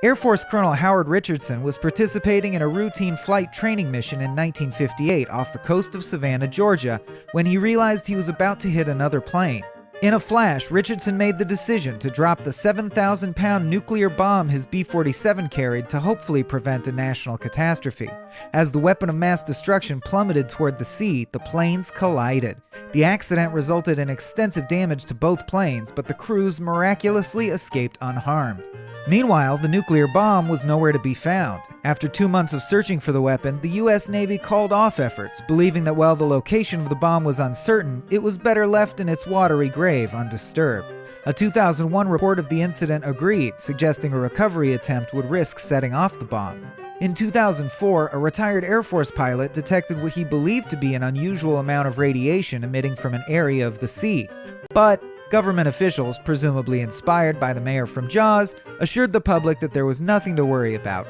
Air Force Colonel Howard Richardson was participating in a routine flight training mission in 1958 off the coast of Savannah, Georgia, when he realized he was about to hit another plane. In a flash, Richardson made the decision to drop the 7,000-pound nuclear bomb his B-47 carried to hopefully prevent a national catastrophe. As the weapon of mass destruction plummeted toward the sea, the planes collided. The accident resulted in extensive damage to both planes, but the crews miraculously escaped unharmed. Meanwhile, the nuclear bomb was nowhere to be found. After 2 months of searching for the weapon, the U.S. Navy called off efforts, believing that while the location of the bomb was uncertain, it was better left in its watery grave undisturbed. A 2001 report of the incident agreed, suggesting a recovery attempt would risk setting off the bomb. In 2004, a retired Air Force pilot detected what he believed to be an unusual amount of radiation emitting from an area of the sea. But government officials, presumably inspired by the mayor from Jaws, assured the public that there was nothing to worry about.